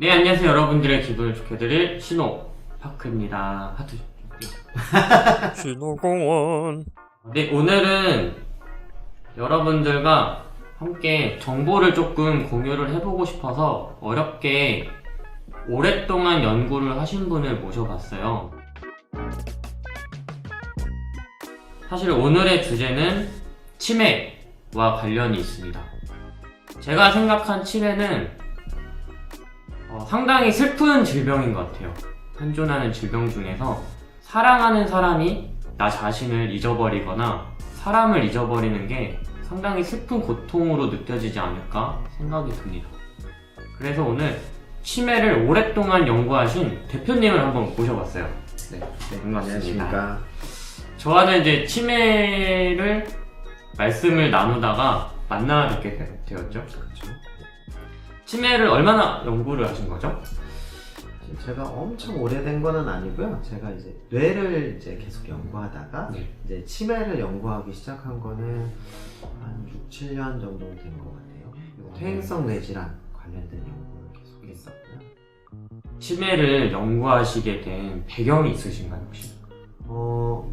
네, 안녕하세요. 여러분들의 기분을 좋게 드릴 신호파크입니다. 하트. 신호공원. 네, 오늘은 여러분들과 함께 정보를 조금 공유를 해보고 싶어서 어렵게 오랫동안 연구를 하신 분을 모셔봤어요. 사실 오늘의 주제는 치매와 관련이 있습니다. 제가 생각한 치매는 상당히 슬픈 질병인 것 같아요. 현존하는 질병 중에서 사랑하는 사람이 나 자신을 잊어버리거나 사람을 잊어버리는 게 상당히 슬픈 고통으로 느껴지지 않을까 생각이 듭니다. 그래서 오늘 치매를 오랫동안 연구하신 대표님을 한번 모셔봤어요. 네, 반갑습니다. 안녕하십니까. 저와는 이제 치매를 말씀을 나누다가 만나 뵙게 되었죠. 그렇죠. 치매를 얼마나 연구를 하신 거죠? 제가 엄청 오래된 거는 아니고요. 제가 이제 뇌를 이제 계속 연구하다가 네. 이제 치매를 연구하기 시작한 거는 한 6, 7년 정도 된 것 같아요. 그리고 퇴행성 뇌질환 관련된 연구를 계속 했었고요. 치매를 연구하시게 된 배경이 있으신가요, 혹시?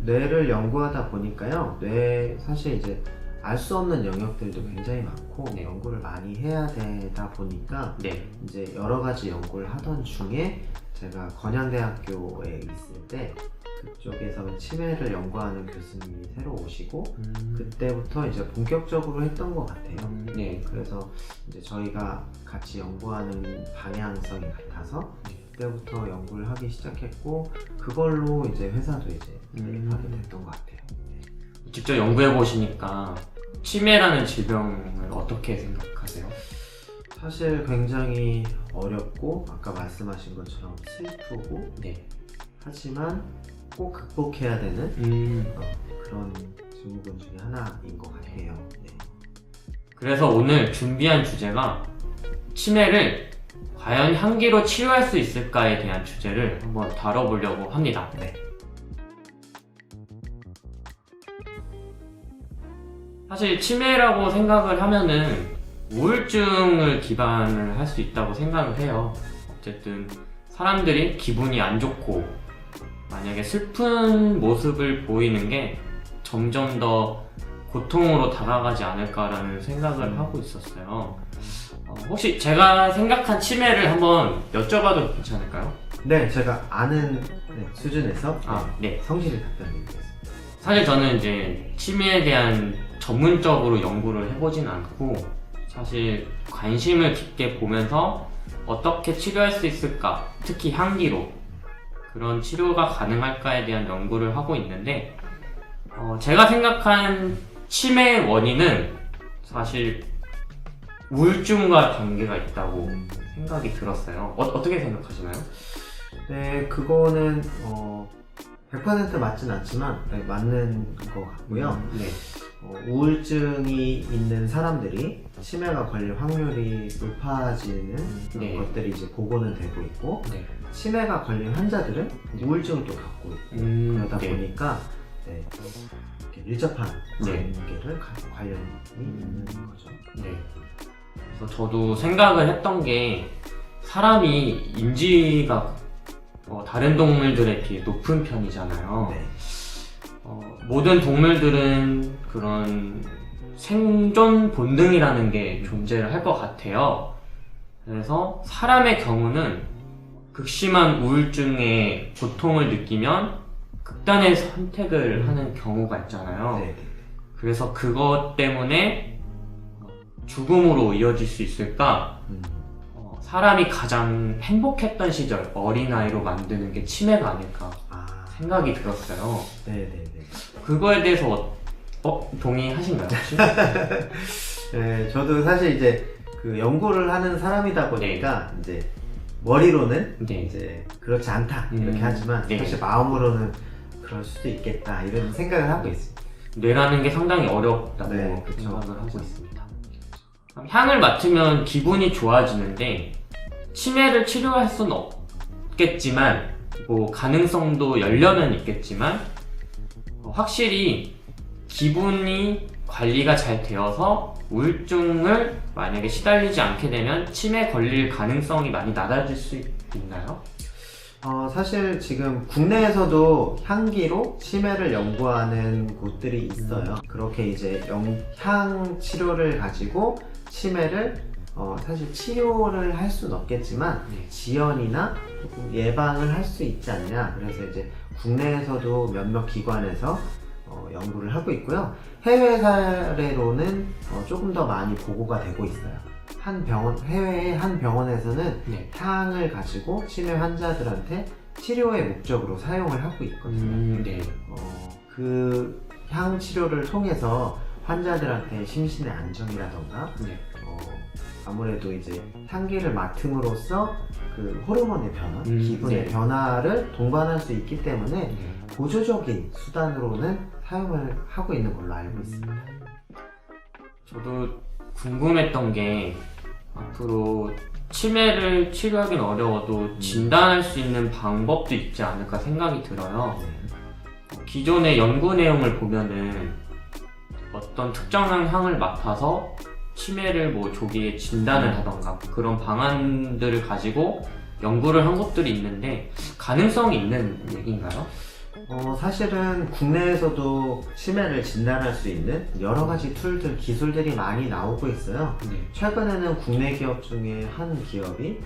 뇌를 연구하다 보니까요. 뇌 사실 이제 알 수 없는 영역들도 굉장히 많고 네. 연구를 많이 해야 되다 보니까 네. 이제 여러 가지 연구를 하던 중에 제가 건양대학교에 있을 때 그쪽에서 치매를 연구하는 교수님이 새로 오시고 그때부터 이제 본격적으로 했던 것 같아요. 네. 그래서 이제 저희가 같이 연구하는 방향성이 같아서 그때부터 연구를 하기 시작했고 그걸로 이제 회사도 이제 하게 됐던 것 같아요. 직접 연구해 보시니까 치매라는 질병을 어떻게 생각하세요? 사실 굉장히 어렵고 아까 말씀하신 것처럼 슬프고 네. 하지만 꼭 극복해야 되는 그런 증후군 중에 하나인 것 같아요. 네. 그래서 오늘 준비한 주제가 치매를 과연 향기로 치료할 수 있을까에 대한 주제를 한번 다뤄보려고 합니다. 네. 사실 치매라고 생각을 하면은 우울증을 기반을 할 수 있다고 생각을 해요. 어쨌든 사람들이 기분이 안 좋고 만약에 슬픈 모습을 보이는 게 점점 더 고통으로 다가가지 않을까라는 생각을 하고 있었어요. 혹시 제가 생각한 치매를 한번 여쭤봐도 괜찮을까요? 네, 제가 아는 수준에서 네. 성실히 답변드리겠습니다. 사실 저는 이제 치매에 대한 전문적으로 연구를 해보진 않고 사실 관심을 깊게 보면서 어떻게 치료할 수 있을까, 특히 향기로 그런 치료가 가능할까에 대한 연구를 하고 있는데 제가 생각한 치매의 원인은 사실 우울증과 관계가 있다고 생각이 들었어요. 어떻게 생각하시나요? 네, 그거는 100% 맞진 않지만 맞는 것 같고요. 네. 우울증이 있는 사람들이 치매가 걸릴 확률이 높아지는 그런 네. 것들이 이제 보고는 되고 있고 네. 치매가 걸린 환자들은 우울증을 또 갖고 있고 그러다 네. 보니까 이렇게 밀접한 네. 관련이 있는 거죠. 네. 그래서 저도 생각을 했던 게 사람이 인지가 다른 동물들에 비해 높은 편이잖아요. 네. 모든 동물들은 그런 생존 본능이라는 게 존재를 할 것 같아요. 그래서 사람의 경우는 극심한 우울증의 고통을 느끼면 극단의 선택을 하는 경우가 있잖아요. 네. 그래서 그것 때문에 죽음으로 이어질 수 있을까? 사람이 가장 행복했던 시절, 어린아이로 만드는 게 치매가 아닐까 생각이 들었어요. 네네네. 그거에 대해서 동의하신가요, 혹시? 네, 저도 사실 이제 그 연구를 하는 사람이다 보니까 이제 머리로는 네. 이제 그렇지 않다 이렇게 하지만 네. 사실 마음으로는 그럴 수도 있겠다 이런 생각을 하고 있습니다. 뇌라는 게 상당히 어렵다고 네, 그쵸. 생각을 하고 있습니다. 향을 맡으면 기분이 좋아지는데 치매를 치료할 수는 없겠지만 뭐 가능성도 열려면 있겠지만 확실히 기분이 관리가 잘 되어서 우울증을 만약에 시달리지 않게 되면 치매에 걸릴 가능성이 많이 낮아질 수 있나요? 사실 지금 국내에서도 향기로 치매를 연구하는 곳들이 있어요. 그렇게 이제 향 치료를 가지고 치매를 사실 치료를 할 수는 없겠지만 지연이나 조금 예방을 할 수 있지 않냐. 그래서 이제 국내에서도 몇몇 기관에서 연구를 하고 있고요. 해외 사례로는 조금 더 많이 보고가 되고 있어요. 해외의 한 병원에서는 향을 가지고 치매 환자들한테 치료의 목적으로 사용을 하고 있거든요. 그 향 치료를 통해서 환자들한테 심신의 안정이라던가 아무래도 이제 향기를 맡음으로써 그 호르몬의 변화, 기분의 변화를 동반할 수 있기 때문에 보조적인 수단으로는 사용을 하고 있는 걸로 알고 있습니다. 저도 궁금했던 게 앞으로 치매를 치료하기는 어려워도 진단할 수 있는 방법도 있지 않을까 생각이 들어요. 기존의 연구 내용을 보면은 어떤 특정한 향을 맡아서 치매를 뭐 조기에 진단을 하던가 그런 방안들을 가지고 연구를 한 곳들이 있는데 가능성이 있는 얘기인가요? 사실은 국내에서도 치매를 진단할 수 있는 여러 가지 툴들, 기술들이 많이 나오고 있어요. 최근에는 국내 기업 중에 한 기업이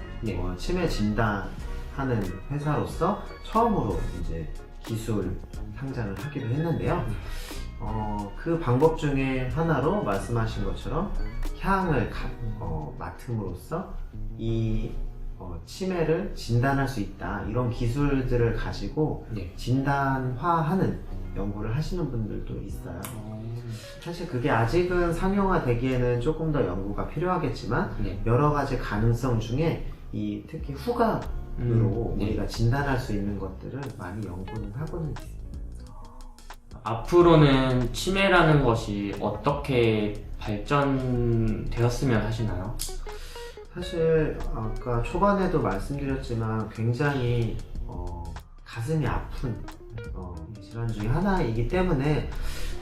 치매 진단하는 회사로서 처음으로 이제 기술 상장을 하기도 했는데요. 그 방법 중에 하나로 말씀하신 것처럼 향을 맡음으로써 이 치매를 진단할 수 있다, 이런 기술들을 가지고 진단화하는 연구를 하시는 분들도 있어요. 사실 그게 아직은 상용화되기에는 조금 더 연구가 필요하겠지만 여러 가지 가능성 중에 특히 후각으로 우리가 진단할 수 있는 것들을 많이 연구는 하고는 있습니다. 앞으로는 치매라는 것이 어떻게 발전되었으면 하시나요? 사실 아까 초반에도 말씀드렸지만 굉장히 가슴이 아픈 질환 중에 하나이기 때문에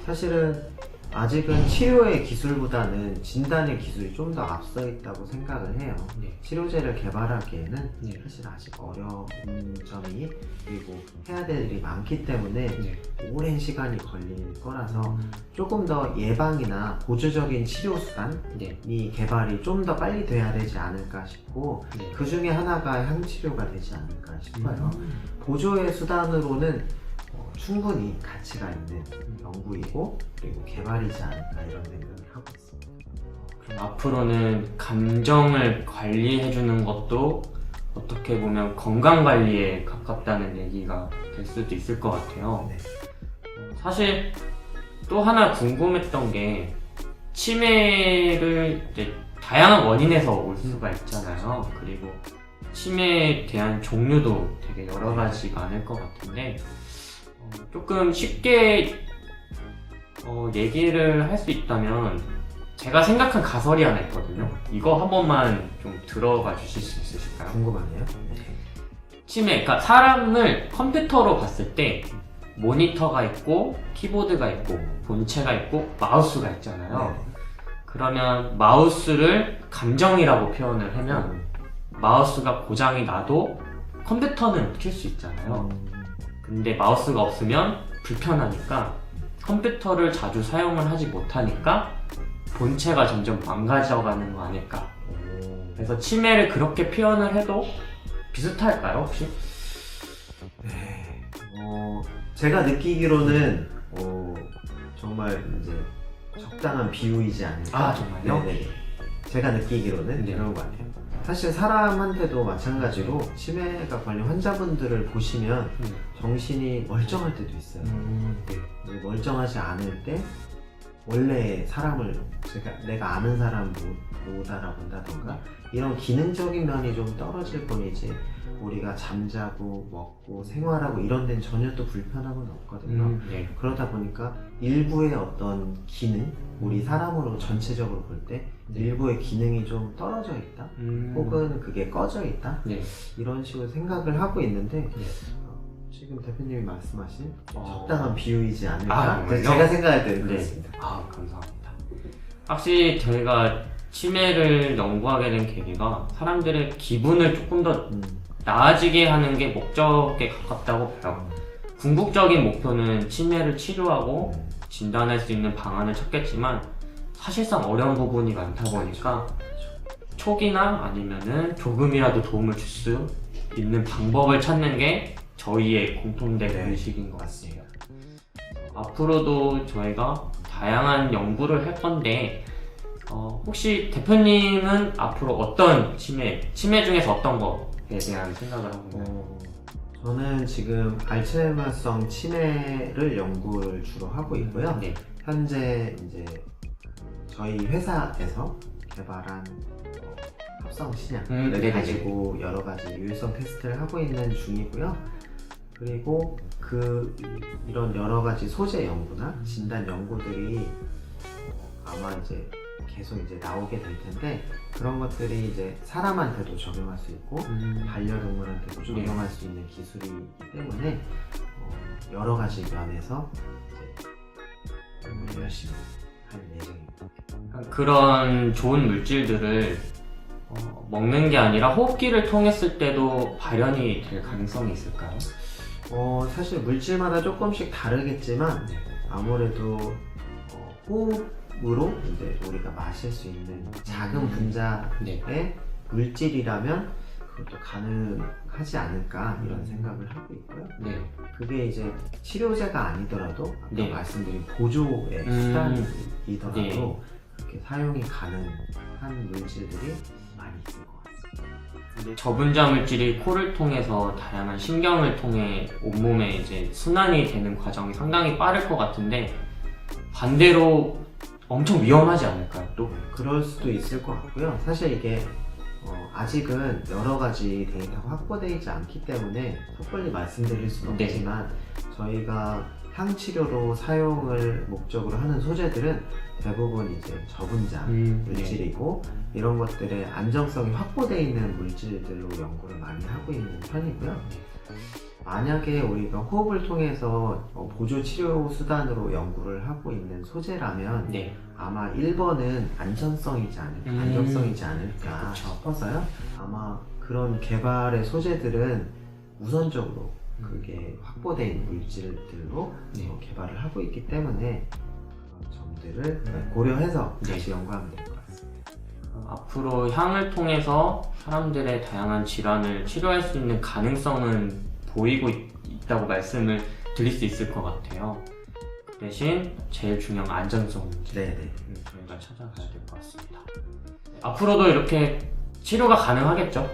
사실은 아직은 치료의 기술보다는 진단의 기술이 좀 더 앞서 있다고 생각을 해요. 치료제를 개발하기에는 사실 아직 어려운 점이, 그리고 해야 될 일이 많기 때문에 오랜 시간이 걸릴 거라서 조금 더 예방이나 보조적인 치료 수단이 개발이 좀 더 빨리 돼야 되지 않을까 싶고 그 중에 하나가 향치료가 되지 않을까 싶어요. 보조의 수단으로는 충분히 가치가 있는 연구이고 그리고 개발이지 않을까 이런 생각을 하고 있습니다. 그럼 앞으로는 감정을 관리해주는 것도 어떻게 보면 건강관리에 가깝다는 얘기가 될 수도 있을 것 같아요. 사실 또 하나 궁금했던 게 치매를 이제 다양한 원인에서 올 수가 있잖아요. 그리고 치매에 대한 종류도 되게 여러 가지 많을 것 같은데 조금 쉽게 얘기를 할 수 있다면 제가 생각한 가설이 하나 있거든요. 이거 한 번만 좀 들어봐 주실 수 있으실까요? 궁금하네요. 치매, 그러니까 사람을 컴퓨터로 봤을 때 모니터가 있고 키보드가 있고 본체가 있고 마우스가 있잖아요. 그러면 마우스를 감정이라고 표현을 하면 마우스가 고장이 나도 컴퓨터는 켤 수 있잖아요. 근데 마우스가 없으면 불편하니까 컴퓨터를 자주 사용을 하지 못하니까 본체가 점점 망가져가는 거 아닐까. 그래서 치매를 그렇게 표현을 해도 비슷할까요, 혹시? 제가 느끼기로는 정말 이제 적당한 비유이지 않을까. 아, 정말요? 제가 느끼기로는 그런 것 같아요. 사실 사람한테도 마찬가지로 치매가 걸린 환자분들을 보시면 정신이 멀쩡할 때도 있어요. 멀쩡하지 않을 때 원래 사람을 내가 아는 사람 못 알아본다던가 이런 기능적인 면이 좀 떨어질 뿐이지 우리가 잠자고 먹고 생활하고 이런 데는 전혀 또 불편함은 없거든요. 그러다 보니까 일부의 어떤 기능, 우리 사람으로 전체적으로 볼 때 일부의 기능이 좀 떨어져 있다 혹은 그게 꺼져 있다 이런 식으로 생각을 하고 있는데 지금 대표님이 말씀하신 적당한 비유이지 않을까. 제가 생각할 때는 그렇습니다. 감사합니다. 확실히 저희가 치매를 연구하게 된 계기가 사람들의 기분을 조금 더 나아지게 하는 게 목적에 가깝다고 봐요. 궁극적인 목표는 치매를 치료하고 진단할 수 있는 방안을 찾겠지만 사실상 어려운 부분이 많다 보니까 초기나 아니면은 조금이라도 도움을 줄 수 있는 방법을 찾는 게 저희의 공통된 의식인 것 같습니다. 앞으로도 저희가 다양한 연구를 할 건데 혹시 대표님은 앞으로 어떤 치매 중에서 어떤 거에 대한 생각을 하고 있나요? 저는 지금 알츠하이머성 치매를 연구를 주로 하고 있고요. 네. 현재 이제 저희 회사에서 개발한 합성 신약을 네네네. 가지고 여러 가지 유효성 테스트를 하고 있는 중이고요. 그리고 이런 여러 가지 소재 연구나 진단 연구들이 아마 이제 계속 이제 나오게 될 텐데 그런 것들이 이제 사람한테도 적용할 수 있고 반려동물한테도 적용할 수 있는 기술이기 때문에 여러 가지 면에서 이제 연구를 열심히 할 예정입니다. 그런 좋은 물질들을 먹는 게 아니라 호흡기를 통했을 때도 발현이 될 가능성이 있을까요? 사실 물질마다 조금씩 다르겠지만 아무래도 호흡으로 이제 우리가 마실 수 있는 작은 분자의 물질이라면 그것도 가능하지 않을까 이런 생각을 하고 있고요. 네. 그게 이제 치료제가 아니더라도 아까 네. 말씀드린 보조의 수단이더라도 네. 그렇게 사용이 가능한 물질들이 많이 있을 것 같습니다. 저분자 물질이 코를 통해서 다양한 신경을 통해 온몸에 이제 순환이 되는 과정이 상당히 빠를 것 같은데 반대로 엄청 위험하지 않을까요? 또? 그럴 수도 있을 것 같고요. 사실 이게 아직은 여러 가지 데이터가 확보되지 않기 때문에 섣불리 말씀드릴 수는 네. 없지만 저희가 향치료로 사용을 목적으로 하는 소재들은 대부분 이제 저분자 물질이고 이런 것들의 안정성이 확보되어 있는 물질들로 연구를 많이 하고 있는 편이고요. 만약에 우리가 호흡을 통해서 보조 치료 수단으로 연구를 하고 있는 소재라면 네. 아마 1번은 안전성이지 않을까, 안정성이지 않을까 그쵸. 싶어서요. 아마 그런 개발의 소재들은 우선적으로 그게 확보된 물질들로 개발을 하고 있기 때문에 그런 점들을 고려해서 네. 다시 연구하면 될 것 같습니다. 앞으로 향을 통해서 사람들의 다양한 질환을 치료할 수 있는 가능성은 보이고 있다고 말씀을 드릴 수 있을 것 같아요. 그 대신 제일 중요한 안전성 문제 저희가 찾아가야 될 것 같습니다. 앞으로도 이렇게 치료가 가능하겠죠?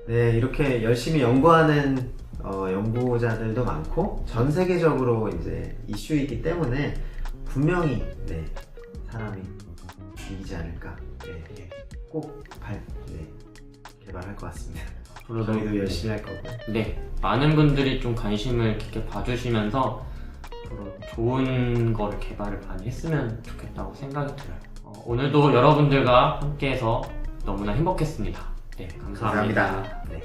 네, 이렇게 열심히 연구하는 연구자들도 많고 전 세계적으로 이제 이슈이기 때문에 분명히 사람이 이기지 않을까 꼭 개발할 것 같습니다. 저희도 열심히 할 거고요. 네, 많은 분들이 좀 관심을 깊게 봐주시면서 앞으로 좋은 거를 개발을 많이 했으면 좋겠다고 생각이 들어요. 오늘도 여러분들과 함께해서 너무나 행복했습니다. 네, 감사합니다. 감사합니다. 네.